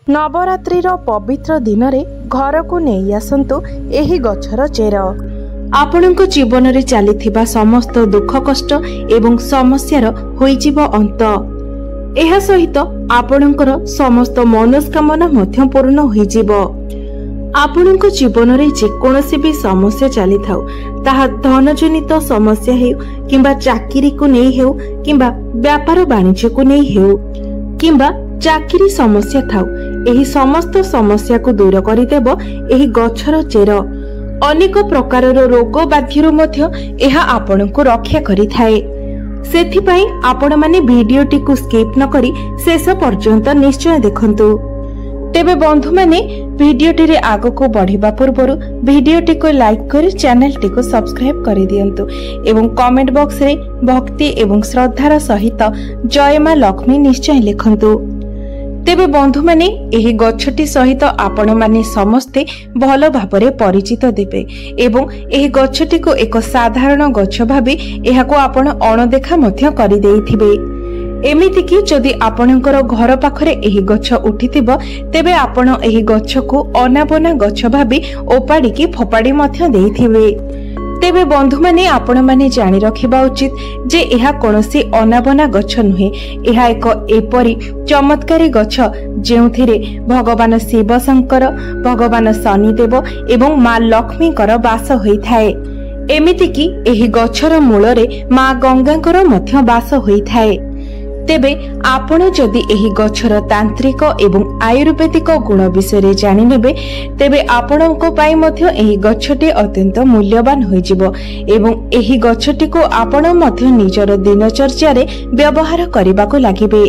नवरात्रिर पवित्र दिन रे घर को नहीं आसंतु एही गछर चेर आपणक जीवन रे चलीथिबा समस्त दुख कष्ट एवं समस्यार होइजिब अंत। एहा सहित आपणकर समस्त मनोस्कामना मध्य पूर्ण होइजिब। आपणक जीवन रे जे कोनोसी भी समस्या चली थाउ ताहा धनजनित समस्या हेउ किंबा चाकरी को नहीं हेउ किंबा व्यापार वाणिज्य को नहीं हेउ किंबा चाकरी समस्या थाउ एही समस्त समस्या को दूर करिदेब एही गछर चेर। अनेक प्रकारर रोग बाध्यरु मध्य एहा आपणको रक्षा करिथाए। सेथिपाई आपण माने भिडियोटी को स्किप न करी शेष पर्यंत निश्चय देखंतु। तेबे बंधु माने भिडियोटी रे आगो को बढ़िबा पूर्वरु भिडियोटी को लाइक करी चैनल टी को सब्सक्राइब करि दियंतु एवं कमेंट बॉक्स रे भक्ति एवं श्रद्धार सहित जय मां लक्ष्मी निश्चय लिखंतु। तेबे बंधु माने एही गछटी सहित आपण माने समस्ते भल भाबरे परिचित देबे एवं एही गछटी को एक साधारण गछ भाबे एहाको आपण अणदेखा मध्य करि देइथिबे। एमिति कि जदि आपणकर घर पाखरे एही गछ उठिथिबो तेबे आपण एही गछ को अनाबना गछ भाबे ओपाडी की फोपाडी मध्य देइथिबे। तेबे बंधु माने आपण माने जानि रखिबा उचित जे एहा कोनोसी अनाबना गछ नुहे। एहा एक एपरी चमत्कारी गछ जेउथिरे भगवान शिव शंकर भगवान शनिदेव एवं मां लक्ष्मीकर वास होइथाए। एमिति कि एही गछर मूलरे मां गंगाकर मध्य वास होइथाए। तेबे आपण जदि एही गछर तांत्रिक एवं आयुर्वेदिक गुण विषय जानि नेबे तेबे आपणको पाई मध्य एही गछटी अत्यंत मूल्यवान होइजिबो एवं एही गछटी को आपण मध्य निजर दिनचर्या रे व्यवहार करबाको लागिबे।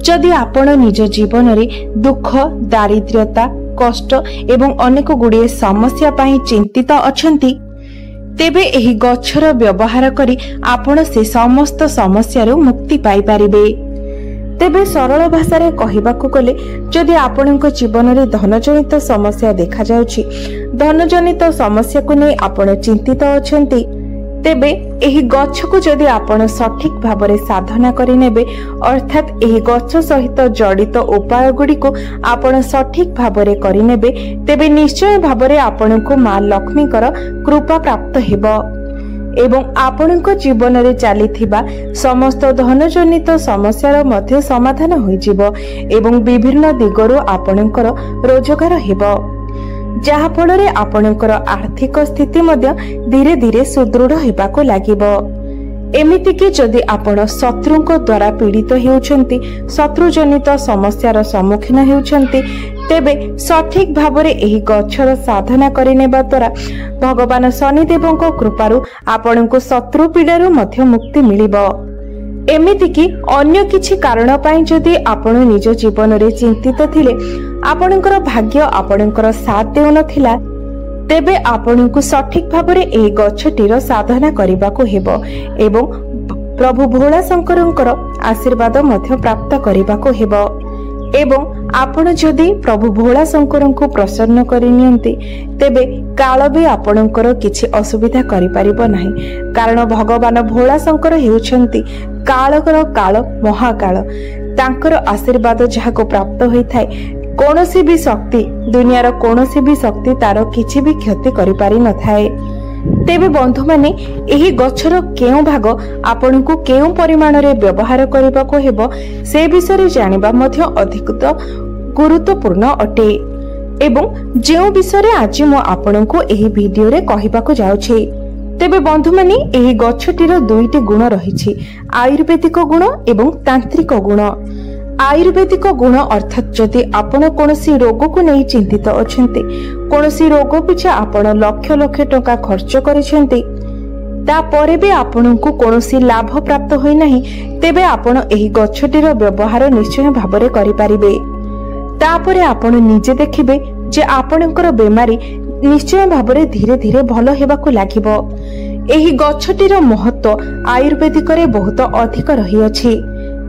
जदि आपण निज जीवन रे दुख दारिद्र्यता कष्ट एवं अनेक गुड़िए समस्या पाई चिंतित अछंती तेबे एही गछर व्यवहार करी आपण से समस्त समस्यारू मुक्ति पाई पारिबे। तेबे सरल भाषा रे कहिबाकू गले जदि आपणक जीवन रे धनजनित समस्या देखा जाउछि धनजनित समस्या को नै आपण चिंतित अछंती तेबे एही गछ को जदि आपण सठिक भाबरे साधना करि नेबे अर्थात एही गछ सहित जड़ित उपाय गुडी को आपण सठिक भाबरे करि नेबे तेबे निश्चय भाबरे आपणको मां लक्ष्मी कर कृपा प्राप्त हेबो एवं आपणको जीवन रे चलीथिबा समस्त धनजनित समस्यार मध्य समाधान होइजिबो एवं विभिन्न दिगरु आपणकर रोजगार हेबो जहा फल रे आपणकर आर्थिक स्थिति मध्य धीरे धीरे सुदृढ़ हेबाको लागिबो। एमिति कि जदि आपण शत्रुंको द्वारा पीड़ित हेउछंती शत्रुजनित समस्यार सम्मुखीन हेउछंती तेबे सठिक भाबरे एही गछर साधना करिनेबा द्वारा भगवान शनिदेवको कृपारु आपणको शत्रु पीड़ारु मध्य मुक्ति मिलिबो। एमिति कि अन्य किछि कारण पाई जदि आपण निज जीवन रे चिंतित थिले आपणकर भाग्य आपणकर साथ देउ नथिला तेबे आपणको सठिक भाबरे एही गछटीर साधना करिबाको हेबो एवं प्रभु भोला शंकरंकर आशीर्वाद मध्य प्राप्त करिबाको हेबो एवं आपण जदि प्रभु भोला शंकरंको प्रसन्न करि नियंती तेबे काल भी आपणकर किछि असुविधा करि परिबो नाही कारण भगवान भोला शंकर हेउछंती कालकर काल महाकाल तांकर आशीर्वाद जहाको प्राप्त होइथाय कोनोसी भी शक्ति दुनियार कोनोसी भी शक्ति तार किछि भी क्षति करि पारि न थाए। तेबे बंधु माने एही गछर केउ भाग आपणको केउ परिमाण रे व्यवहार करबाको हेबो से विषय जानिबा मध्य अधिक गुरुत्वपूर्ण अटे एवं जेउ विषय आज मो आपणको एही वीडियो रे कहिबाको जाउछि। तेबे बंधु माने एही गछटीर दुईटी गुण रहिछि आयुर्वेदिक गुण एवं तांत्रिक गुण। आयुर्वेदिक गुण अर्थात जदि आपण कोनोसी रोग को नहीं चिंतित अछंती कोनोसी रोग पिछा आपण लक्ष लक्ष टका खर्च करिसेंती तापरे भी आपणको कोनोसी लाभ प्राप्त होई नाही तेबे आपण एही गछटीर व्यवहार निश्चय भाबरे करि पारिबे। तापरे आपण निजे देखिबे जे आपणकर बेमारी निश्चय भाबरे धीरे धीरे भलो हेबाकू लागिबो। एही गछटीर महत्व आयुर्वेदिक रे बहुत अधिक रही अछि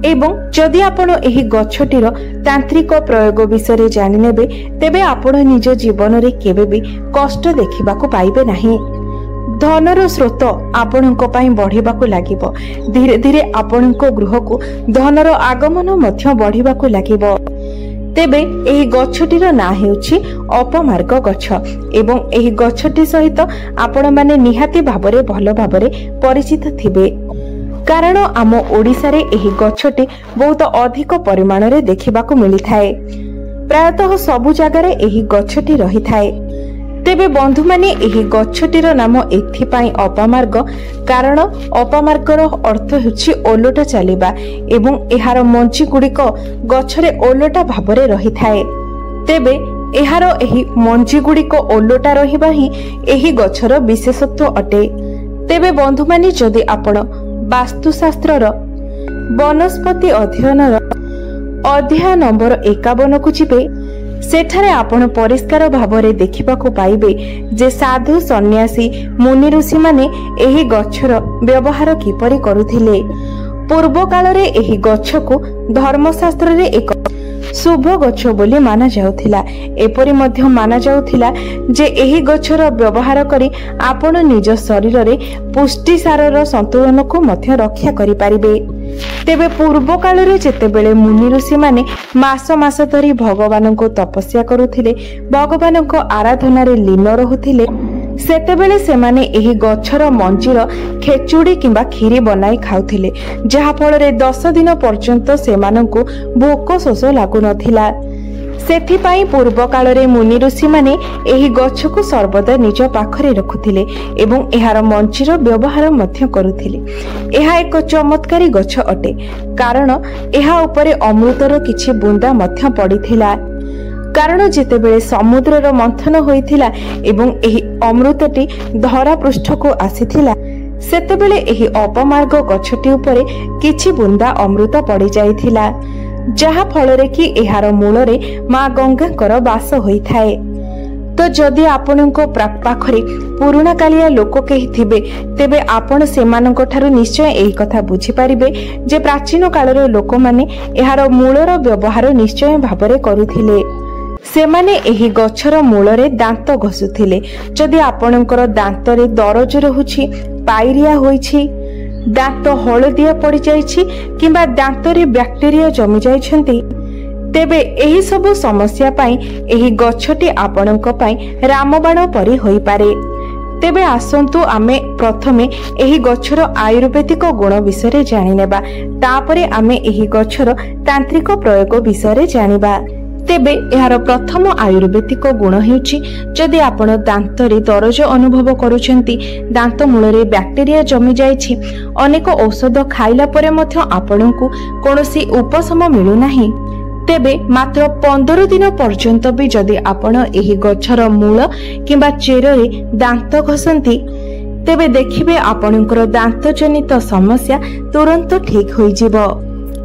एवं जदि आपण एही गछटीर तांत्रिक प्रयोग विषय जानि नेबे तेबे आपण निज जीवन रे केबे भी कष्ट देखिबाकू पाइबे नाही। धनर स्रोत आपणको पई बढ़िबाकू लागिबो धीरे धीरे आपणको गृह को धनर आगमन मध्य बढ़िबाकू लागिबो। तेबे एही गछटीर ना हेउछि अपमार्ग गछ एवं एही गछटी सहित आपण माने निहाती भाबरे भलो भाबरे परिचित थिबे, कारण आम ओडिसा रे एही गछटी बहुत अधिक परिमाण रे देखिबाकू मिली थाए। प्रायतः सबु जगह रे एही गछटी रही थाए। तेबे बंधु माने एही गछटीर नाम एथिपाई अपमार्ग, कारण अपमार्गर अर्थ हेउछि ओलोटा चलिबा एवं एहार मंची गुड़िक गछरे ओलोटा भाबरे रही थाए। तेबे एहार एही मंची गुड़िक ओलोटा रहिबा ही एही गछर विशेषत्व अटे। तेबे बंधु माने जदि आपण वास्तुशास्त्रर वनस्पति अध्ययनर अध्याय नंबर 51 को जिबे, सेठारे आपण परिष्कार भावरे देखिबाकू पाइबे जे साधु सन्यासी मुनि ऋषि माने एही गछर व्यवहार किपरि करुथिले। पूर्व काल रे एही गछको धर्मशास्त्र रे एक शुभ गछ बोली माना जाउथिला। एपरि मध्य माना जाउथिला जे एही गछर व्यवहार करी आपण निज शरीर रे पुष्टि सारर संतुलन को मध्य रक्षा करि पारिबे। तेबे पूर्व काल रे जेतेबेले मुनि ऋषि माने मास मास धरी भगवान को तपस्या करुथिले, भगवान को आराधना रे लीन रहुथिले, सेतेबेले सेमाने एही गछर मंजीर खेचुड़ी किंबा खीरी बनाई खाउथिले, जहा फल रे 10 दिन पर्यंत सेमानंकु भोक शोष लागु नथिला। सेथिपाई पूर्व काल रे मुनि ऋषि माने एही गछको सर्वदा निज पाखरे रखुथिले एवं एहार मंचीर व्यवहार मध्य करुथिले। एहा एक चमत्कारी गछ अटे, कारण एहा उपरे अमृतर किछि बुंदा मध्य पड़िथिला। कारण जेतेबेले समुद्रर मंथन होइथिला एवं एही अमृतटी धरा पृष्ठ को आसीथिला, सेतेबेले एही अपमार्ग गछटी उपरे किछि बुंदा अमृत पड़ी जाइथिला, जहा फलरे कि एहार मूलरे मां गंगाकर वास होइथाए। तो जदि आपणको पाखरे पुराणा कालिया लोक केही थिबे, तेबे आपण सेमानक ठारू निश्चय एही कथा बुझी पारिबे जे प्राचीन कालर लोक माने एहार मूलर व्यवहार निश्चय भाबरे करुथिले। सेमाने एही गछर मूलरे दांत घसुथिले। जदि आपणकर दांतरे दरज रहुछि, पायरिया होइछि, दांत हलदिया पड़ी जाइछि किंबा दांतरे बैक्टेरिया जमी जाइछन्ति, तेबे एही सब समस्या पाई एही गछटी आपणक पाई रामबाण परि होई पारे। तेबे आसंतु आमे प्रथमे एही गछर आयुर्वेदिक गुण विषय जानि नेबा, तापरे आमे एही गछर तांत्रिक प्रयोग विषय जानिबा। तेबे एहार प्रथम आयुर्वेदिक गुण हेउछि, जदि आपण दांतरे दरज अनुभव करूछंती, दांत मूलरे बैक्टेरिया जमी जाइछि, अनेक औषध खाइला परे मध्य आपणकु कोनोसी उपशम मिलु नाही, तेबे मात्र 15 दिन पर्यंत भी जदि आपण एही गछर मूल किंबा चेररे दांत घसंती, तेबे देखिबे आपणकर दांत जनित समस्या तुरंत ठीक होई जिवो।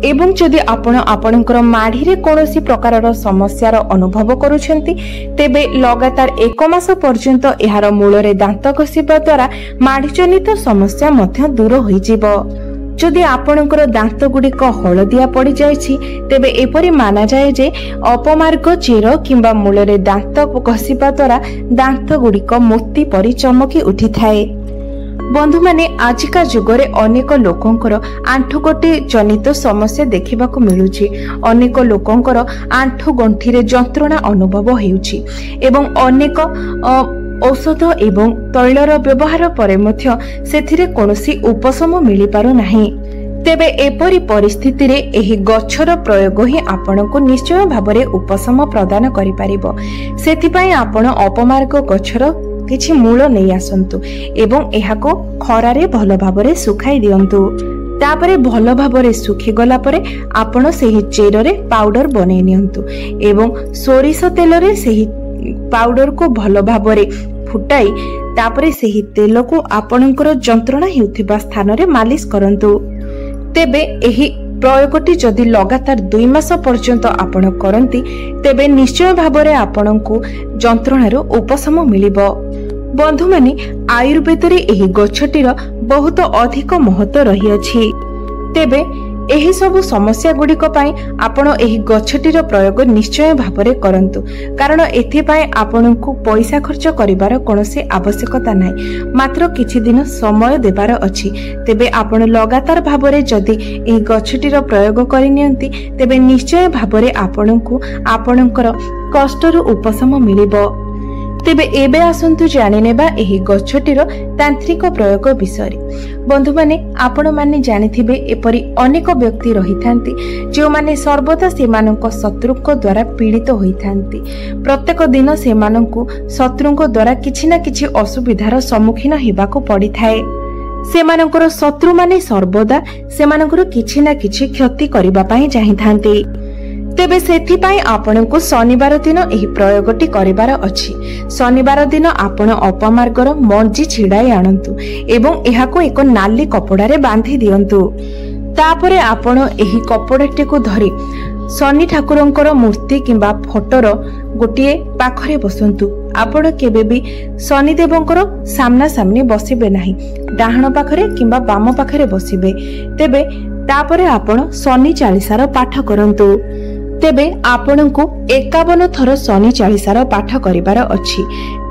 एवं जदि आपण आपणकर माढ़ी रे कोनोसी प्रकारर समस्यार अनुभव करूछंती, तेबे लगातार 1 मास पर्यंत एहार मूलरे दांत घसिबा द्वारा माढ़ी जनित समस्या मध्य दूर होई जिवो। जदि आपणकर दांत गुड़िक हलदिया पड़ी जाइछि, तेबे एपरि माना जाए जे अपमार्ग चेर किंबा मूलरे दांत घसिबा द्वारा दांत गुड़िक मोती परि चमकी उठी थाए। बंधु माने आजिका जुगरे अनेक लोकंकर आंठुगोटी जनित समस्या देखिबाकू मिलुछि। अनेक लोकंकर आंठु गंठी रे जंत्रणा अनुभव हेउछि एवं अनेक औषध एवं तैलर व्यवहार परे मध्य सेथिरे कोनोसी उपशम मिली पारु नाही। तेबे एपरि परिस्थिति रे एही गछर प्रयोग ही आपनको निश्चय भाबरे उपशम प्रदान करि परिबो। सेथिपई आपण अपमार्ग गछर किछि मूल नै आसंतु एवं एहाको खरारे भल भाबरे सुखाई दियंतु। तापरे भल भाबरे सुखी गला परे आपण सेही चेररे पाउडर बनै नियंतु एवं सोरिष तेल रे सेही पाउडर को भल भाबरे फुटाई तापरे सेही तेल को आपणकर जंत्रणा हेउथिबा स्थान रे मालिश करंतु। तेबे एही प्रयोगटी जदि लगातार 2 मास पर्यंत आपण करंती, तेबे निश्चय भाबरे आपणको जंत्रणारो उपशम मिलिबो। बंधु माने आयुर्वेद रे एही गछटीर बहुत अधिक महत्व रही अछि। तेबे ଏହି ସବୁ ସମସ୍ୟା ଗୁଡ଼ିକ ପାଇଁ ଆପଣ ଏହି ଗଛଟିର ପ୍ରୟୋଗ ନିଶ୍ଚୟ ଭାବରେ କରନ୍ତୁ, କାରଣ ଏଥିପାଇଁ ଆପଣଙ୍କୁ ପଇସା ଖର୍ଚ୍ଚ କରିବାର କୌଣସି ଆବଶ୍ୟକତା ନାହିଁ। ମାତ୍ର କିଛି ଦିନ ସମୟ ଦେବାର ଅଛି। ତେବେ ଆପଣ ଲଗାତାର ଭାବରେ ଯଦି ଏହି ଗଛଟିର ପ୍ରୟୋଗ କରିନିଅନ୍ତି, ତେବେ ନିଶ୍ଚୟ ଭାବରେ ଆପଣଙ୍କୁ ଆପଣଙ୍କର କଷ୍ଟରୁ ଉପଶମ ମିଳିବ। ତେବେ ଏବେ ଆସନ୍ତୁ ଜାଣିନେବା ଏହି ଗଛଟିର ତାନ୍ତ୍ରିକ ପ୍ରୟୋଗ ବିଷୟରେ। ବନ୍ଧୁମାନେ, ଆପଣମାନେ ଜାଣିଥିବେ ଏପରି ଅନେକ ବ୍ୟକ୍ତି ରହିଥାନ୍ତି ଯେଉଁମାନେ ସର୍ବଦା ସେମାନଙ୍କ ଶତ୍ରୁଙ୍କ ଦ୍ୱାରା ପୀଡ଼ିତ ହୋଇଥାନ୍ତି। ପ୍ରତ୍ୟେକ ଦିନ ସେମାନଙ୍କୁ ଶତ୍ରୁଙ୍କ ଦ୍ୱାରା କିଛି ନା କିଛି ଅସୁବିଧାର ସମ୍ମୁଖୀନ ହେବାକୁ ପଡ଼ିଥାଏ। ସେମାନଙ୍କର ଶତ୍ରୁମାନେ ସର୍ବଦା ସେମାନଙ୍କର କିଛି ନା କିଛି କ୍ଷତି କରିବା ପାଇଁ ଚାହିଁଥାନ୍ତି। ତେବେ ସେଥିପାଇଁ ଆପଣଙ୍କୁ ଶନିବାର ଦିନ ଏହି ପ୍ରୟୋଗଟି କରିବାର ଅଛି। ଶନିବାର ଦିନ ଆପଣ ଅପମାର୍ଗର ମଞ୍ଜି ଛିଡ଼ାଇ ଆଣନ୍ତୁ ଏବଂ ଏହାକୁ ଏକ ନାଲି କପଡ଼ାରେ ବାନ୍ଧି ଦିଅନ୍ତୁ। ତାପରେ ଆପଣ ଏହି କପଡ଼ାଟିକୁ ଧରି ଶନି ଠାକୁରଙ୍କର ମୂର୍ତ୍ତି କିମ୍ବା ଫଟୋର ଗୋଟିଏ ପାଖରେ ବସନ୍ତୁ। ଆପଣ କେବେ ବି ଶନିଦେବଙ୍କର ସାମ୍ନା ସାମ୍ନି ବସିବେ ନାହିଁ, ଡାହାଣ ପାଖରେ କିମ୍ବା ବାମ ପାଖରେ ବସିବେ। ତେବେ ତାପରେ ଆପଣ ଶନି ଚାଳିଶାର ପାଠ କରନ୍ତୁ। ତେବେ ଆପଣଙ୍କୁ 51 ଥର ଶନି ଚାଳିଶାର ପାଠ କରିବାର ଅଛି।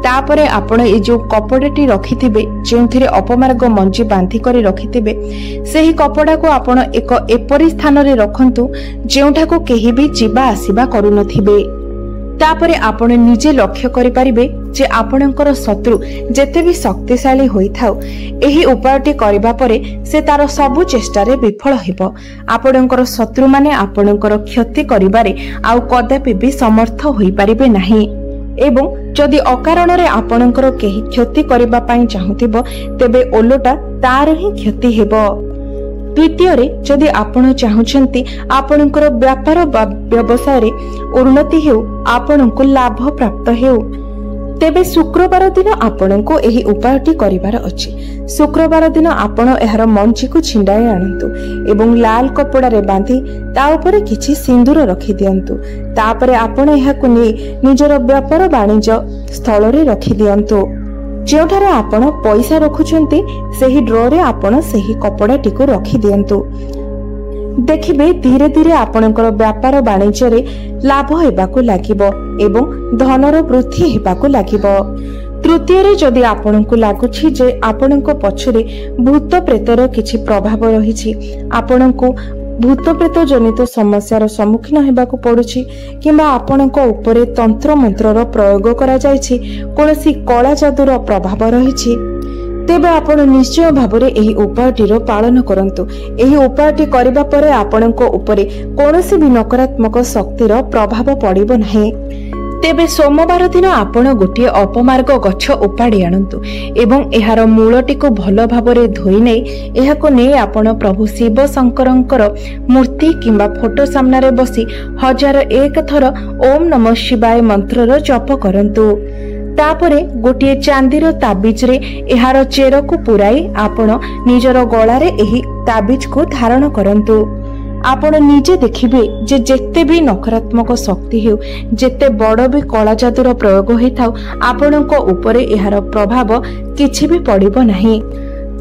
ତାପରେ ଆପଣ ଏ ଯେଉଁ କପଡ଼ାଟି ରଖିଥିବେ, ଯେଉଁଥିରେ ଅପମାର୍ଗ ମଞ୍ଜି ବାନ୍ଧି କରି ରଖିଥିବେ, ସେହି କପଡ଼ାକୁ ଆପଣ ଏକ ଏପରି ସ୍ଥାନରେ ରଖନ୍ତୁ ଯେଉଁଠାକୁ କେହି ବି ଯିବା ଆସିବା କରୁନଥିବେ। ତାପରେ ଆପଣ ନିଜେ ଲକ୍ଷ୍ୟ କରିପାରିବେ ଯେ ଆପଣଙ୍କର ଶତ୍ରୁ ଯେତେ ବି ଶକ୍ତିଶାଳୀ ହୋଇଥାଉ, ଏହି ଉପାୟଟି କରିବା ପରେ ସେ ତାର ସବୁ ଚେଷ୍ଟାରେ ବିଫଳ ହେବ। ଆପଣଙ୍କର ଶତ୍ରୁମାନେ ଆପଣଙ୍କର କ୍ଷତି କରିବାରେ ଆଉ କଦାପି ବି ସମର୍ଥ ହୋଇପାରିବେ ନାହିଁ। ଏବଂ ଯଦି ଅକାରଣରେ ଆପଣଙ୍କର କେହି କ୍ଷତି କରିବା ପାଇଁ ଚାହୁଁଥିବ, ତେବେ ଓଲଟା ତାର ହିଁ କ୍ଷତି ହେବ। ଦ୍ୱିତୀୟରେ, ଯଦି ଆପଣ ଚାହୁଁଛନ୍ତି ଆପଣଙ୍କର ବ୍ୟାପାର ବା ବ୍ୟବସାୟରେ ଉନ୍ନତି ହେଉ, ଆପଣଙ୍କୁ ଲାଭ ପ୍ରାପ୍ତ ହେଉ, ତେବେ ଶୁକ୍ରବାର ଦିନ ଆପଣଙ୍କୁ ଏହି ଉପାୟଟି କରିବାର ଅଛି। ଶୁକ୍ରବାର ଦିନ ଆପଣ ଏହାର ମଞ୍ଜିକୁ ଛିଣ୍ଡାଇ ଆଣନ୍ତୁ ଏବଂ ଲାଲ କପଡ଼ାରେ ବାନ୍ଧି ତା ଉପରେ କିଛି ସିନ୍ଦୁର ରଖିଦିଅନ୍ତୁ। ତାପରେ ଆପଣ ଏହାକୁ ନେଇ ନିଜର ବ୍ୟାପାର ବାଣିଜ୍ୟ ସ୍ଥଳରେ ରଖିଦିଅନ୍ତୁ। ଯେଉଁଠାରେ ଆପଣ ପଇସା ରଖୁଛନ୍ତି ସେହି ଡ୍ରରେ ଆପଣ ସେହି କପଡ଼ାଟିକୁ ରଖିଦିଅନ୍ତୁ। ଦେଖିବେ ଧୀରେ ଧୀରେ ଆପଣଙ୍କର ବ୍ୟାପାର ବାଣିଜ୍ୟରେ ଲାଭ ହେବାକୁ ଲାଗିବ ଏବଂ ଧନର ବୃଦ୍ଧି ହେବାକୁ ଲାଗିବ। ତୃତୀୟରେ, ଯଦି ଆପଣଙ୍କୁ ଲାଗୁଛି ଯେ ଆପଣଙ୍କ ପଛରେ ଭୂତ ପ୍ରେତର କିଛି ପ୍ରଭାବ ରହିଛି, ଆପଣଙ୍କୁ ଭୂତପ୍ରେତ ଜନିତ ସମସ୍ୟାର ସମ୍ମୁଖୀନ ହେବାକୁ ପଡୁଛି କିମ୍ବା ଆପଣଙ୍କ ଉପରେ ତନ୍ତ୍ର ମନ୍ତ୍ରର ପ୍ରୟୋଗ କରାଯାଇଛି, କୌଣସି କଳା ଯାଦୁର ପ୍ରଭାବ ରହିଛି, ତେବେ ଆପଣ ନିଶ୍ଚୟ ଭାବରେ ଏହି ଉପାୟଟିର ପାଳନ କରନ୍ତୁ। ଏହି ଉପାୟଟି କରିବା ପରେ ଆପଣଙ୍କ ଉପରେ କୌଣସି ବି ନକାରାତ୍ମକ ଶକ୍ତିର ପ୍ରଭାବ ପଡ଼ିବ ନାହିଁ। ତେବେ ସୋମବାର ଦିନ ଆପଣ ଗୋଟିଏ ଅପମାର୍ଗ ଗଛ ଉପାଡ଼ି ଆଣନ୍ତୁ ଏବଂ ଏହାର ମୂଳଟିକୁ ଭଲ ଭାବରେ ଧୋଇ ନେଇ ଏହାକୁ ନେଇ ଆପଣ ପ୍ରଭୁ ଶିବ ଶଙ୍କରଙ୍କର ମୂର୍ତ୍ତି କିମ୍ବା ଫଟୋ ସାମ୍ନାରେ ବସି 1001 ଥର ଓମ୍ ନମଃ ଶିବାୟ ମନ୍ତ୍ରର ଜପ କରନ୍ତୁ। ତାପରେ ଗୋଟିଏ ଚାନ୍ଦିର ତାବିଜରେ ଏହାର ଚେରକୁ ପୁରାଇ ଆପଣ ନିଜର ଗଳାରେ ଏହି ତାବିଜକୁ ଧାରଣ କରନ୍ତୁ। ଆପଣ ନିଜେ ଦେଖିବେ ଯେ ଯେତେ ବି ନକାରାତ୍ମକ ଶକ୍ତି ହେଉ, ଯେତେ ବଡ଼ ବି କଳା ଯାଦୁର ପ୍ରୟୋଗ ହୋଇଥାଉ, ଆପଣଙ୍କ ଉପରେ ଏହାର ପ୍ରଭାବ କିଛି ବି ପଡ଼ିବ ନାହିଁ।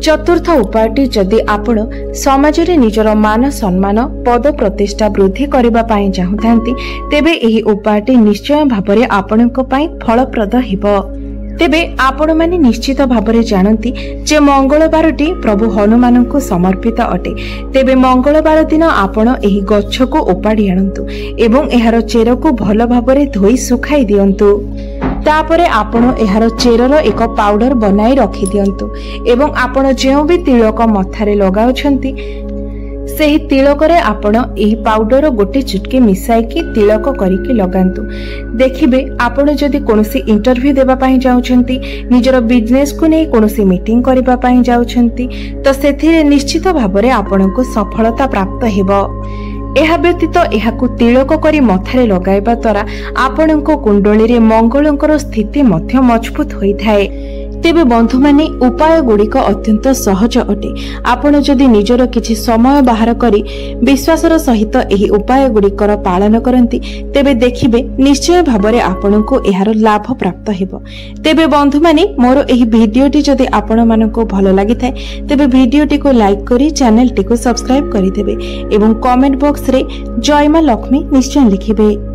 ଚତୁର୍ଥ ଉପାୟଟି, ଯଦି ଆପଣ ସମାଜରେ ନିଜର ମାନ ସମ୍ମାନ ପଦ ପ୍ରତିଷ୍ଠା ବୃଦ୍ଧି କରିବା ପାଇଁ ଚାହୁଁଥାନ୍ତି, ତେବେ ଏହି ଉପାୟଟି ନିଶ୍ଚୟ ଭାବରେ ଆପଣଙ୍କ ପାଇଁ ଫଳପ୍ରଦ ହେବ। ତେବେ ଆପଣମାନେ ନିଶ୍ଚିତ ଭାବରେ ଜାଣନ୍ତି ଯେ ମଙ୍ଗଳବାରଟି ପ୍ରଭୁ ହନୁମାନଙ୍କୁ ସମର୍ପିତ ଅଟେ। ତେବେ ମଙ୍ଗଳବାର ଦିନ ଆପଣ ଏହି ଗଛକୁ ଉପାଡ଼ି ଆଣନ୍ତୁ ଏବଂ ଏହାର ଚେରକୁ ଭଲ ଭାବରେ ଧୋଇ ଶୁଖାଇ ଦିଅନ୍ତୁ। ତାପରେ ଆପଣ ଏହାର ଚେରର ଏକ ପାଉଡର ବନାଇ ରଖିଦିଅନ୍ତୁ ଏବଂ ଆପଣ ଯେଉଁ ବି ତିଳକ ମଥାରେ ଲଗାଉଛନ୍ତି, ସେହି ତିଳକରେ ଆପଣ ଏହି ପାଉଡର ଗୋଟେ ଚୁଟକି ମିଶାଇକି ତିଳକ କରିକି ଲଗାନ୍ତୁ। ଦେଖିବେ ଆପଣ ଯଦି କୌଣସି ଇଣ୍ଟରଭ୍ୟୁ ଦେବା ପାଇଁ ଯାଉଛନ୍ତି, ନିଜର ବିଜନେସକୁ ନେଇ କୌଣସି ମିଟିଂ କରିବା ପାଇଁ ଯାଉଛନ୍ତି, ତ ସେଥିରେ ନିଶ୍ଚିତ ଭାବରେ ଆପଣଙ୍କୁ ସଫଳତା ପ୍ରାପ୍ତ ହେବ। ଏହା ବ୍ୟତୀତ ଏହାକୁ ତିଳକ କରି ମଥାରେ ଲଗାଇବା ଦ୍ୱାରା ଆପଣଙ୍କ କୁଣ୍ଡଳୀରେ ମଙ୍ଗଳଙ୍କର ସ୍ଥିତି ମଧ୍ୟ ମଜବୁତ ହୋଇଥାଏ। तेबे बंधु माने उपाय गुड़िक अत्यंत सहज अटे। आपण जदि निजर किछि समय बाहर करी विश्वासर सहित एही उपाय गुड़िकर पालन करंती तेबे देखिबे निश्चय भाबरे आपणको एहार लाभ प्राप्त हेबो। तेबे बंधु माने मोर एही भिडियोटी जदि आपण मानको भलो लागिथाय तेबे भिडियोटी को लाइक करी चैनल टी को सब्सक्राइब करि देबे एवं कमेंट बॉक्स रे जय मां लक्ष्मी निश्चय लिखिबे।